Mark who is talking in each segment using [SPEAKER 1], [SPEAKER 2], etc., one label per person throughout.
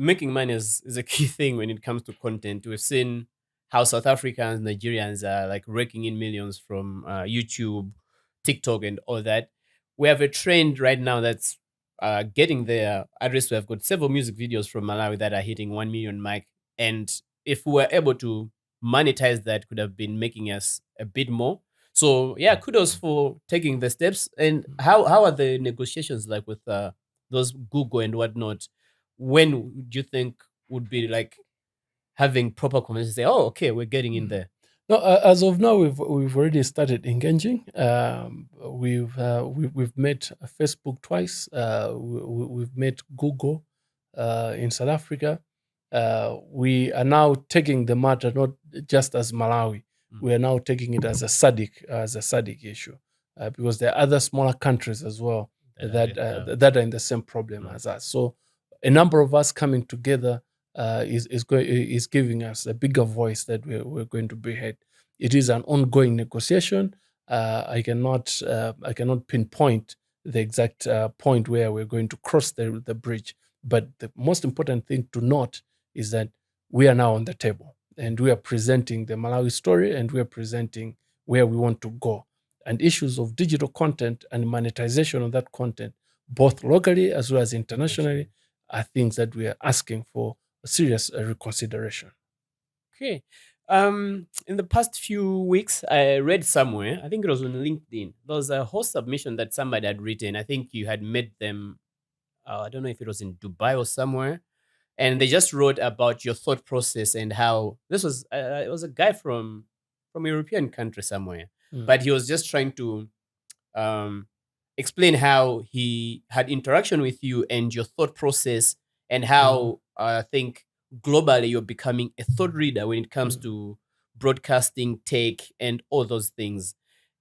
[SPEAKER 1] making money is a key thing when it comes to content. We've seen how South Africans, Nigerians are like raking in millions from YouTube, TikTok, and all that. We have a trend right now that's getting there. At least we have got several music videos from Malawi that are hitting 1 million mark. And if we were able to monetize that, could have been making us a bit more. So yeah, kudos for taking the steps. And how are the negotiations like with those Google and whatnot? When do you think would be like having proper conversations? Say, oh, okay, we're getting in there.
[SPEAKER 2] No, as of now, we've already started engaging. We've met Facebook twice. We've met Google in South Africa. We are now taking the matter not just as Malawi. We are now taking it as a SADC issue, because there are other smaller countries as well that are in the same problem as us. So a number of us coming together is giving us a bigger voice that we're going to be heard. It is an ongoing negotiation. I cannot pinpoint the exact point where we're going to cross the bridge. But the most important thing to note is that we are now on the table and we are presenting the Malawi story and we are presenting where we want to go. And issues of digital content and monetization of that content, both locally as well as internationally, are things that we are asking for a serious reconsideration.
[SPEAKER 1] Okay. In the past few weeks, I read somewhere, I think it was on LinkedIn, there was a whole submission that somebody had written. I think you had met them. I don't know if it was in Dubai or somewhere, and they just wrote about your thought process and how this was. It was a guy from a European country somewhere, but he was just trying to um, explain how he had interaction with you and your thought process and how I think globally you're becoming a thought reader when it comes to broadcasting, tech, and all those things.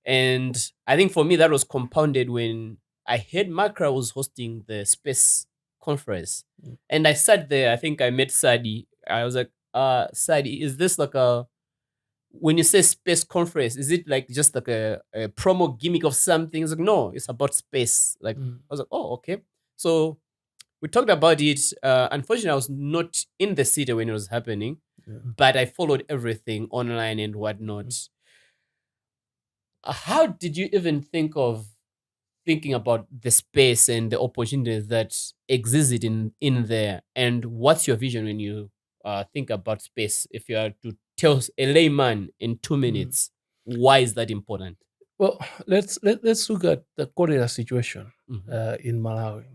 [SPEAKER 1] And I think for me that was compounded when I heard MACRA was hosting the space conference, and I sat there. I think I met Sadi. I was like, Sadi, is this like a when you say space conference, is it like just like a promo gimmick of something? It's like, no, it's about space. Like, I was like, oh, okay. So we talked about it. Unfortunately, I was not in the city when it was happening, but I followed everything online and whatnot. How did you even think of thinking about the space and the opportunities that exist in there? And what's your vision when you think about space? If you are to tell a layman in 2 minutes, why is that important?
[SPEAKER 2] Well, let's look at the cholera situation in Malawi.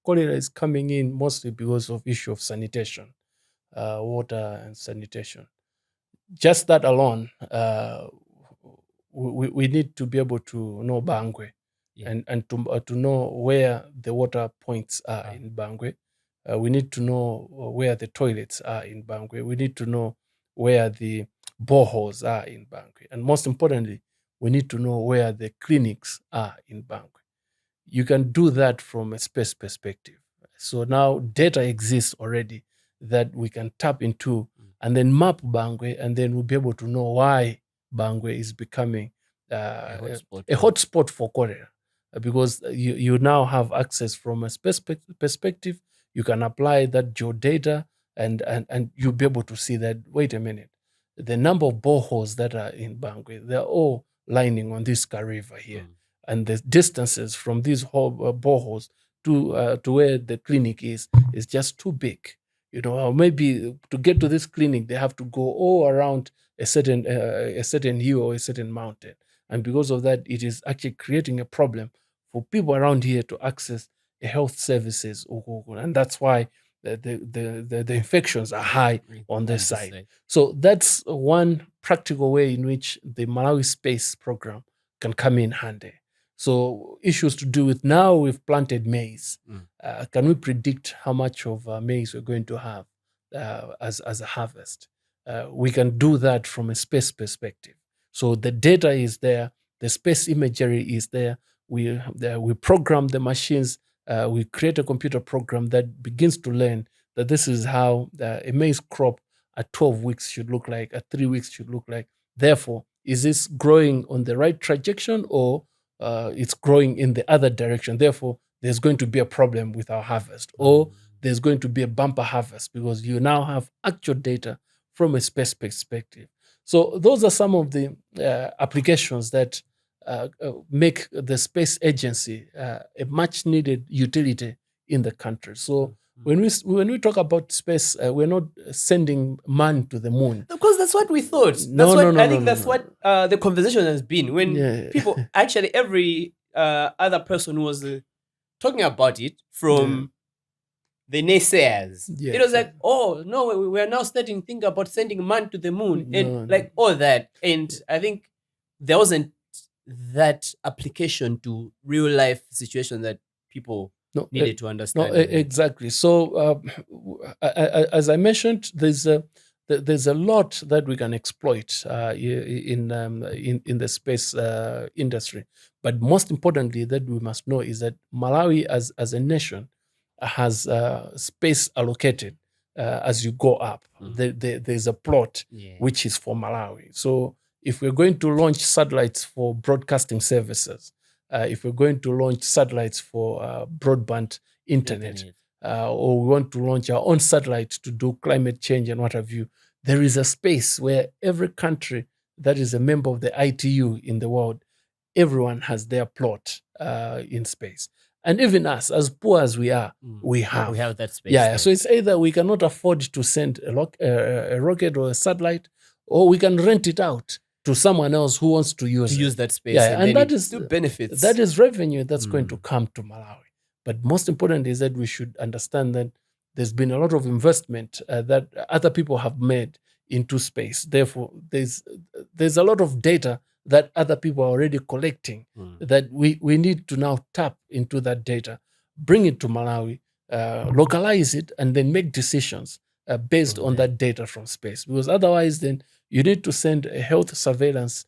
[SPEAKER 2] Cholera is coming in mostly because of issue of sanitation, water and sanitation. Just that alone, we need to be able to know Bangwe and to know where the water points are in Bangwe. We need to know where the toilets are in Bangwe. We need to know where the boreholes are in Bangwe. And most importantly, we need to know where the clinics are in Bangwe. You can do that from a space perspective. So now data exists already that we can tap into and then map Bangwe, and then we'll be able to know why Bangwe is becoming a hotspot for cholera. Because you now have access from a space perspective. You can apply that geodata and you'll be able to see that, wait a minute, the number of boreholes that are in Bangwe, they're all lining on this River here. And the distances from these boreholes to where the clinic is just too big. Or maybe to get to this clinic, they have to go all around a certain hill or a certain mountain. And because of that, it is actually creating a problem for people around here to access the health services. And that's why the infections are high on this side. So that's one practical way in which the Malawi Space Program can come in handy. So issues to do with now we've planted maize. Can we predict how much of maize we're going to have as a harvest? We can do that from a space perspective. So the data is there, the space imagery is there. We program the machines. We create a computer program that begins to learn that this is how a maize crop at 12 weeks should look like, at 3 weeks should look like. Therefore, is this growing on the right trajectory or it's growing in the other direction? Therefore, there's going to be a problem with our harvest. Or there's going to be a bumper harvest because you now have actual data from a space perspective. So those are some of the applications that make the space agency a much needed utility in the country. So when we talk about space, we're not sending man to the moon.
[SPEAKER 1] Of course, that's what we thought.
[SPEAKER 2] No,
[SPEAKER 1] That's
[SPEAKER 2] no,
[SPEAKER 1] what
[SPEAKER 2] no,
[SPEAKER 1] I
[SPEAKER 2] no,
[SPEAKER 1] think.
[SPEAKER 2] no,
[SPEAKER 1] That's
[SPEAKER 2] no.
[SPEAKER 1] what the conversation has been. When
[SPEAKER 2] Yeah.
[SPEAKER 1] people actually, every other person who was talking about it from the naysayers,
[SPEAKER 2] Yeah,
[SPEAKER 1] it was
[SPEAKER 2] yeah.
[SPEAKER 1] like, oh no, we are now starting to think about sending man to the moon
[SPEAKER 2] No,
[SPEAKER 1] and
[SPEAKER 2] no.
[SPEAKER 1] like all that. And I think there wasn't that application to real life situation that people
[SPEAKER 2] No,
[SPEAKER 1] needed to
[SPEAKER 2] no,
[SPEAKER 1] understand. I think.
[SPEAKER 2] exactly. So, as I mentioned, there's a lot that we can exploit in the space industry. But most importantly, that we must know is that Malawi, as a nation, has space allocated as you go up. There's a plot
[SPEAKER 1] Yeah.
[SPEAKER 2] which is for Malawi. So, if we're going to launch satellites for broadcasting services, if we're going to launch satellites for broadband internet, or we want to launch our own satellite to do climate change and what have you, there is a space where every country that is a member of the ITU in the world, everyone has their plot in space. And even us, as poor as we are, we have
[SPEAKER 1] that space.
[SPEAKER 2] Yeah, so it's either we cannot afford to send a rocket or a satellite, or we can rent it out to someone else who wants to use
[SPEAKER 1] that space.
[SPEAKER 2] Yeah, and that
[SPEAKER 1] it
[SPEAKER 2] is
[SPEAKER 1] still benefits.
[SPEAKER 2] that is revenue that's going to come to Malawi. But most important is that we should understand that there's been a lot of investment that other people have made into space. Therefore, there's a lot of data that other people are already collecting that we need to now tap into that data, bring it to Malawi, localize it, and then make decisions based on that data from space. Because otherwise, then you need to send a health surveillance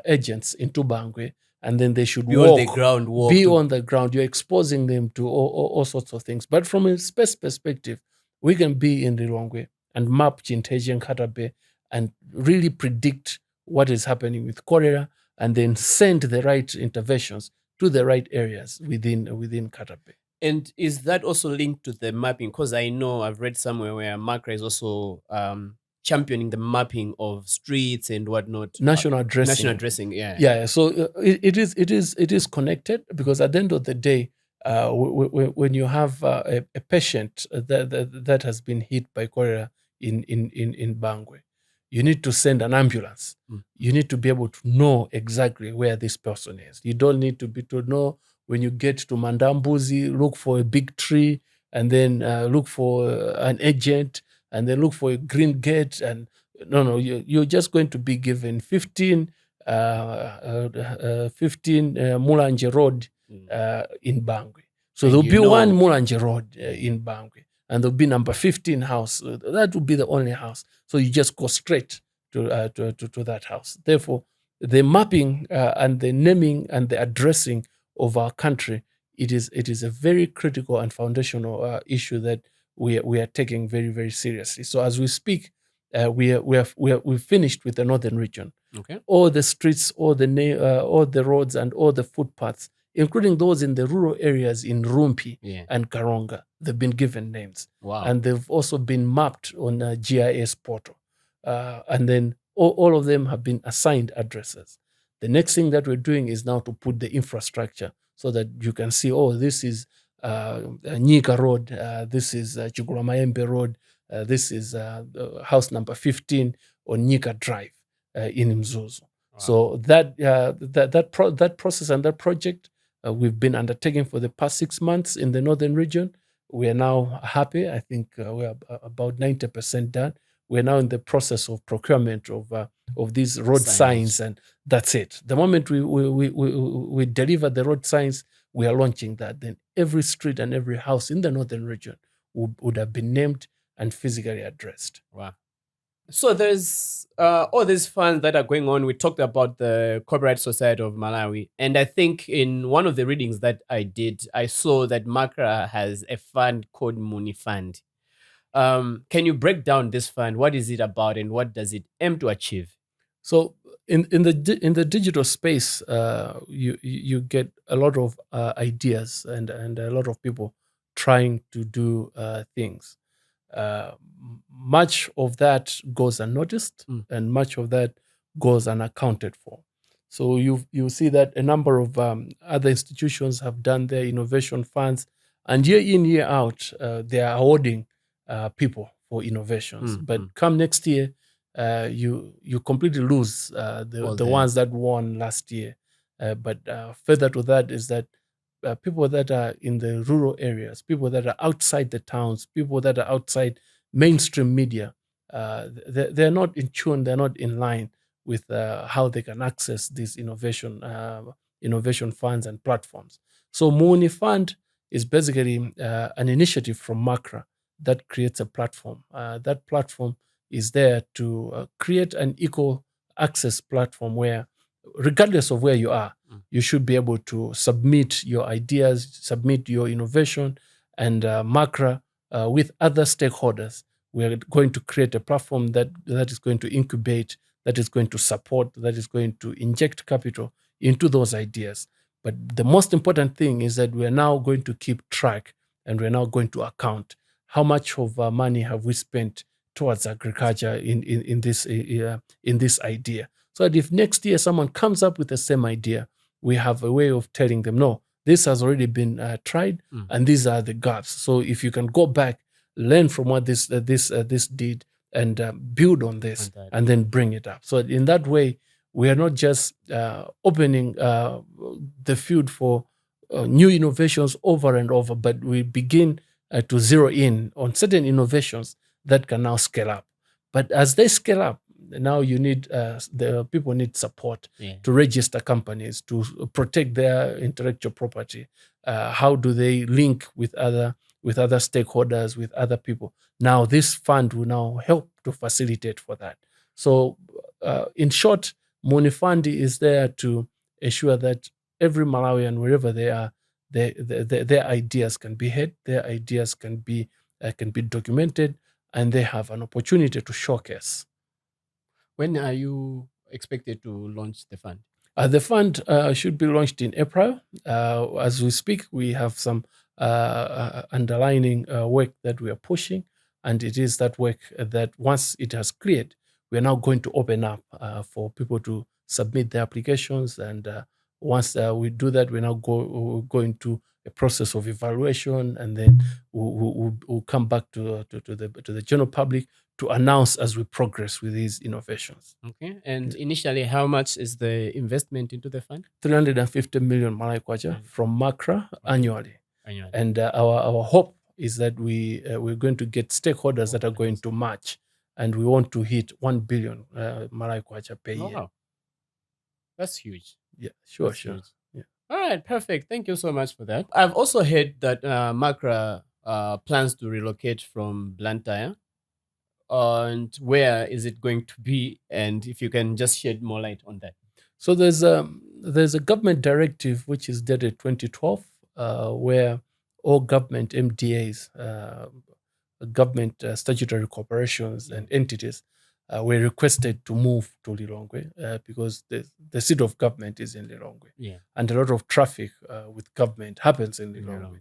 [SPEAKER 2] agents into Bangwe, and then they should
[SPEAKER 1] Be on the ground,
[SPEAKER 2] be on the ground. You're exposing them to all sorts of things. But from a space perspective, we can be in Lilongwe and map Chinteji and Katabe and really predict what is happening with cholera, and then send the right interventions to the right areas within Katabe.
[SPEAKER 1] And is that also linked to the mapping? Because I know I've read somewhere where MACRA is also championing the mapping of streets and whatnot.
[SPEAKER 2] National addressing.
[SPEAKER 1] National addressing, yeah.
[SPEAKER 2] Yeah, so it is connected, because at the end of the day, when you have a patient that has been hit by cholera in Bangwe, you need to send an ambulance. You need to be able to know exactly where this person is. You don't need to know when you get to Mandambuzi, look for a big tree, and then look for an agent, and then look for a green gate. And no, you're just going to be given 15 Mulanje Road in Bangwe. So there'll be one Mulanje Road in Bangwe, and there'll be number 15 house. That will be the only house. So you just go straight to that house. Therefore, the mapping and the naming and the addressing of our country, it is a very critical and foundational issue that we are taking very, very seriously. So as we speak, we've finished with the northern region.
[SPEAKER 1] Okay.
[SPEAKER 2] All the streets, all the roads, and all the footpaths, including those in the rural areas in Rumpi and Karonga, they've been given names.
[SPEAKER 1] Wow.
[SPEAKER 2] And they've also been mapped on a GIS portal. And then all of them have been assigned addresses. The next thing that we're doing is now to put the infrastructure so that you can see, oh, this is Nyika Road, this is Chugulamaembe Road, this is house number 15 on Nyika Drive in Mzuzu. Wow. So that process and that project we've been undertaking for the past 6 months in the northern region. We are now happy. I think we're about 90% done. We're now in the process of procurement of these road signs, and that's it. The moment we deliver the road signs, we are launching that. Then every street and every house in the northern region would have been named and physically addressed.
[SPEAKER 1] Wow. So there's all these funds that are going on. We talked about the Copyright Society of Malawi. And I think in one of the readings that I did, I saw that MACRA has a fund called Muni Fund. Can you break down this fund? What is it about, and what does it aim to achieve?
[SPEAKER 2] So in the digital space, you get a lot of ideas and a lot of people trying to do things. Much of that goes unnoticed, and much of that goes unaccounted for. So you see that a number of other institutions have done their innovation funds, and year in year out, they are awarding people for innovations. But come next year, you completely lose the ones that won last year. But further to that is that people that are in the rural areas, people that are outside the towns, people that are outside mainstream media, they're not in tune, they're not in line with how they can access these innovation funds and platforms. So Mooni Fund is basically an initiative from MACRA that creates a platform. That platform is there to create an equal access platform where, regardless of where you are, you should be able to submit your ideas, submit your innovation, and MACRA with other stakeholders. We're going to create a platform that is going to incubate, that is going to support, that is going to inject capital into those ideas. But the most important thing is that we're now going to keep track, and we're now going to account how much of our money have we spent towards agriculture in this idea. So that if next year someone comes up with the same idea, we have a way of telling them, no, this has already been tried, and these are the gaps. So if you can go back, learn from what this did, and build on this, and then bring it up. So in that way, we are not just opening the field for new innovations over and over, but we begin to zero in on certain innovations that can now scale up. But as they scale up, now you need the people need support to register companies, to protect their intellectual property. How do they link with other stakeholders, with other people? Now this fund will now help to facilitate for that. So in short, Monifandi is there to ensure that every Malawian, wherever they are, their ideas can be heard, their ideas can be documented, and they have an opportunity to showcase.
[SPEAKER 1] When are you expected to launch the fund?
[SPEAKER 2] The fund should be launched in April. As we speak, we have some underlining work that we are pushing, and it is that work that once it has cleared, we are now going to open up for people to submit their applications. And once we do that, we now go into a process of evaluation, and then we'll come back to the general public to announce as we progress with these innovations.
[SPEAKER 1] Okay. And initially, how much is the investment into the fund?
[SPEAKER 2] 350 million Malay kwacha from MACRA annually. And our hope is that we're going to get stakeholders that are going to match, and we want to hit 1 billion Malay kwacha per year.
[SPEAKER 1] Wow. That's huge.
[SPEAKER 2] Yeah, sure,
[SPEAKER 1] That's
[SPEAKER 2] sure.
[SPEAKER 1] huge.
[SPEAKER 2] Yeah.
[SPEAKER 1] All right, perfect. Thank you so much for that. I've also heard that MACRA plans to relocate from Blantyre. And where is it going to be? And if you can just shed more light on that.
[SPEAKER 2] So there's a government directive which is dated 2012, where all government MDAs, government statutory corporations and entities were requested to move to Lilongwe because the seat of government is in Lilongwe.
[SPEAKER 1] Yeah.
[SPEAKER 2] And a lot of traffic with government happens in Lilongwe.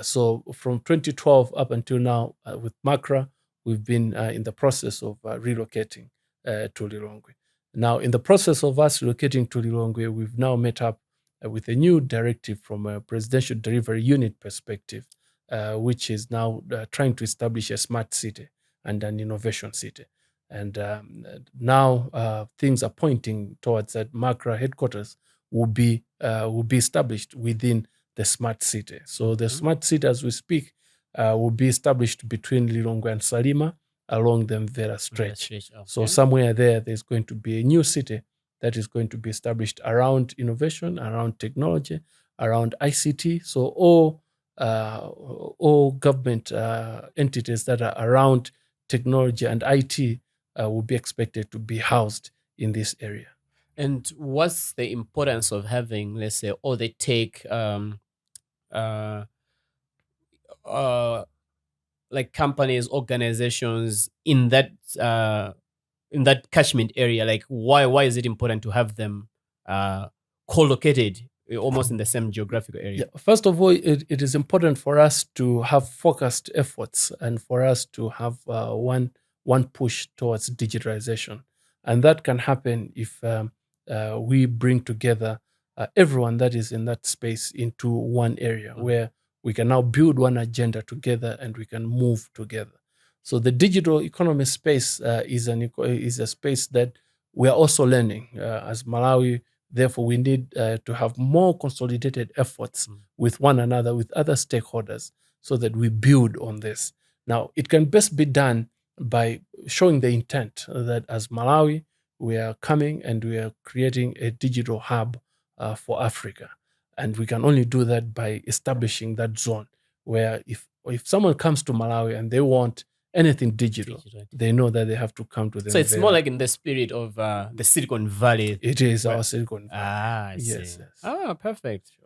[SPEAKER 2] So from 2012 up until now, with MACRA, we've been in the process of relocating to Lilongwe. Now, in the process of us relocating to Lilongwe, we've now met up with a new directive from a presidential delivery unit perspective, which is now trying to establish a smart city and an innovation city. And now things are pointing towards that MACRA headquarters will be established within the smart city. So the smart city, as we speak, will be established between Lilongwe and Salima along the Mvera stretch.
[SPEAKER 1] Okay.
[SPEAKER 2] So somewhere there's going to be a new city that is going to be established around innovation, around technology, around ICT. So all government entities that are around technology and IT will be expected to be housed in this area.
[SPEAKER 1] And what's the importance of having, let's say, all the tech like companies, organizations in that catchment area? Like why is it important to have them co-located almost in the same geographical area?
[SPEAKER 2] Yeah. First of all, it is important for us to have focused efforts and for us to have one push towards digitalization, and that can happen if we bring together everyone that is in that space into one area where we can now build one agenda together and we can move together. So the digital economy space is a space that we are also learning as Malawi. Therefore, we need to have more consolidated efforts with one another, with other stakeholders, so that we build on this. Now, it can best be done by showing the intent that as Malawi, we are coming and we are creating a digital hub for Africa. And we can only do that by establishing that zone where if someone comes to Malawi and they want anything digital, they know that they have to come to them.
[SPEAKER 1] So it's more like in the spirit of the Silicon Valley.
[SPEAKER 2] It is our Silicon Valley.
[SPEAKER 1] Ah, I see.
[SPEAKER 2] Yes.
[SPEAKER 1] Ah, perfect.